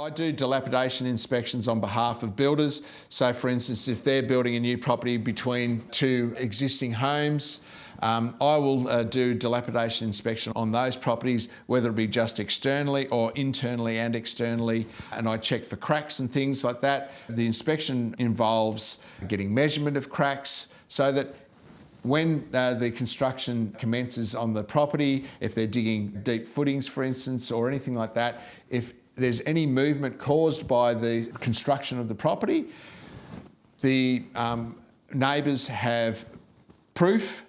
I do dilapidation inspections on behalf of builders. So for instance, if they're building a new property between two existing homes, I will do dilapidation inspection on those properties, whether it be just externally or internally and externally, and I check for cracks and things like that. The inspection involves getting measurement of cracks so that when the construction commences on the property, if they're digging deep footings, for instance, or anything like that, if there's any movement caused by the construction of the property, the neighbours have proof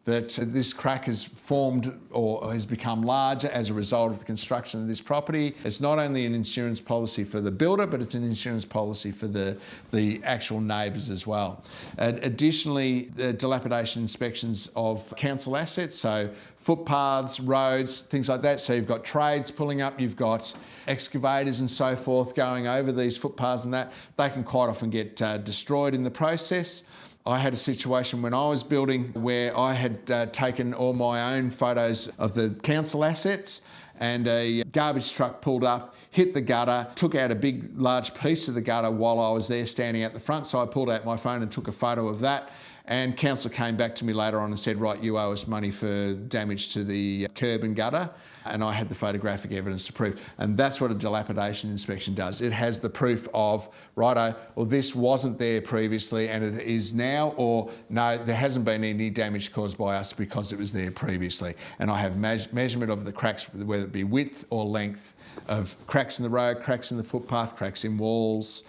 that this crack has formed or has become larger as a result of the construction of this property. It's not only an insurance policy for the builder, but it's an insurance policy for the actual neighbours as well. Additionally, the dilapidation inspections of council assets, so footpaths, roads, things like that. So you've got trades pulling up, you've got excavators and so forth going over these footpaths and that. They can quite often get destroyed in the process. I had a situation when I was building where I had taken all my own photos of the council assets, and a garbage truck pulled up, hit the gutter, took out a large piece of the gutter while I was there standing at the front. So I pulled out my phone and took a photo of that. And council came back to me later on and said, right, you owe us money for damage to the curb and gutter. And I had the photographic evidence to prove. And that's what a dilapidation inspection does. It has the proof of, righto, well, this wasn't there previously and it is now, or no, there hasn't been any damage caused by us because it was there previously. And I have measurement of the cracks, whether it be width or length, of cracks in the road, cracks in the footpath, cracks in walls,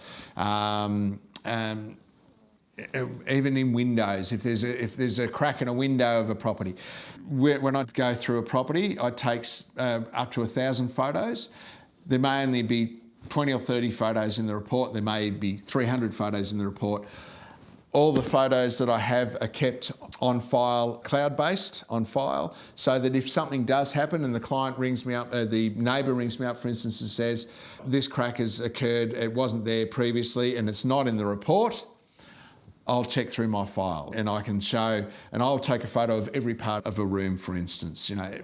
even in windows, if there's a crack in a window of a property. When I go through a property, I take up to 1,000 photos. There may only be 20 or 30 photos in the report. There may be 300 photos in the report. All the photos that I have are kept on file, cloud-based on file, so that if something does happen and the client rings me up, the neighbour rings me up, for instance, and says, this crack has occurred, it wasn't there previously and it's not in the report, I'll check through my file and I can show, and I'll take a photo of every part of a room, for instance, you know,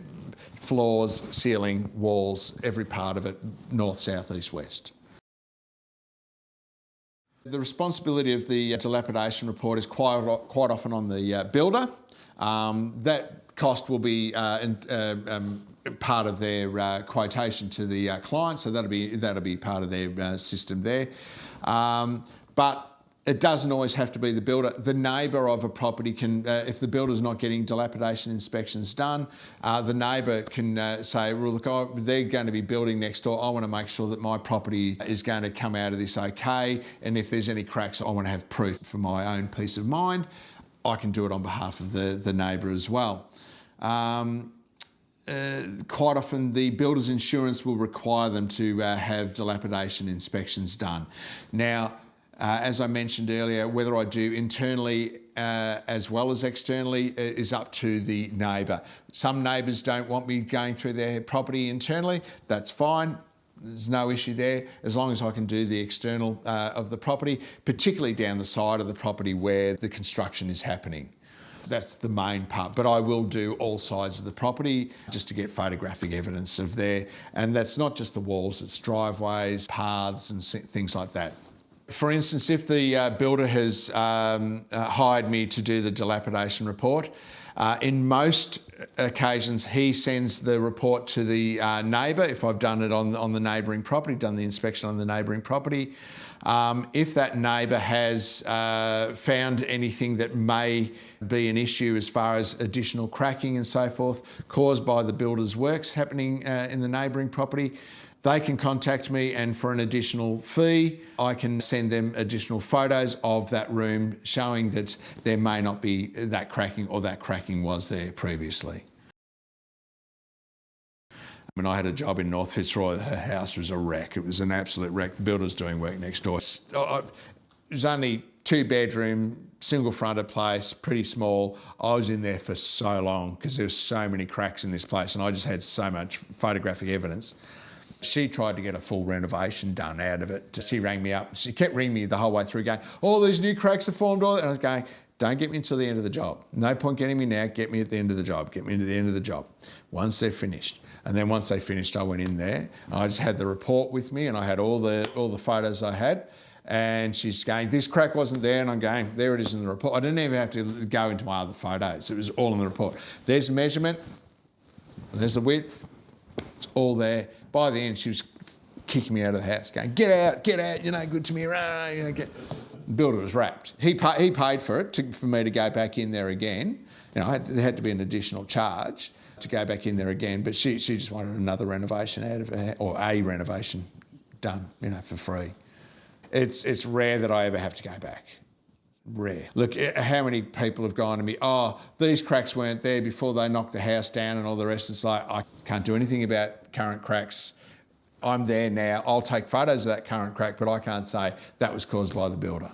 floors, ceiling, walls, every part of it, north, south, east, west. The responsibility of the dilapidation report is quite often on the builder. That cost will be part of their quotation to the client, so that'll be part of their system there. But it doesn't always have to be the builder. The neighbour of a property can, if the builder's not getting dilapidation inspections done, the neighbour can say, well, look, they're going to be building next door. I want to make sure that my property is going to come out of this okay. And if there's any cracks, I want to have proof for my own peace of mind. I can do it on behalf of the neighbour as well. Quite often the builder's insurance will require them to have dilapidation inspections done. Now, as I mentioned earlier, whether I do internally as well as externally is up to the neighbour. Some neighbours don't want me going through their property internally. That's fine. There's no issue there, as long as I can do the external of the property, particularly down the side of the property where the construction is happening. That's the main part, but I will do all sides of the property just to get photographic evidence of there. And that's not just the walls, it's driveways, paths and things like that. For instance, if the builder has hired me to do the dilapidation report, in most occasions he sends the report to the neighbour if I've done it on the neighbouring property, done the inspection on the neighbouring property. If that neighbour has found anything that may be an issue as far as additional cracking and so forth caused by the builder's works happening in the neighbouring property, they can contact me, and for an additional fee, I can send them additional photos of that room showing that there may not be that cracking or that cracking was there previously. When I had a job in North Fitzroy, her house was a wreck. It was an absolute wreck. The builder was doing work next door. It was only 2-bedroom, single-fronted place, pretty small. I was in there for so long because there were so many cracks in this place and I just had so much photographic evidence. She tried to get a full renovation done out of it. She rang me up. She kept ringing me the whole way through going, all these new cracks are formed. And I was going, don't get me until the end of the job. No point getting me now, get me at the end of the job. Get me to the end of the job once they're finished. And then once they finished, I went in there. I just had the report with me, and I had all the photos I had. And she's going, this crack wasn't there, and I'm going, there it is in the report. I didn't even have to go into my other photos. It was all in the report. There's the measurement, there's the width, it's all there. By the end, she was kicking me out of the house, going, get out, you're no good to me. The builder was wrapped. He paid for it, for me to go back in there again. There had to be an additional charge to go back in there again, but she just wanted another renovation out of her, or a renovation done, for free. It's rare that I ever have to go back. Rare. Look, how many people have gone to me, oh, these cracks weren't there before they knocked the house down and all the rest. It's like, I can't do anything about current cracks. I'm there now. I'll take photos of that current crack, but I can't say that was caused by the builder.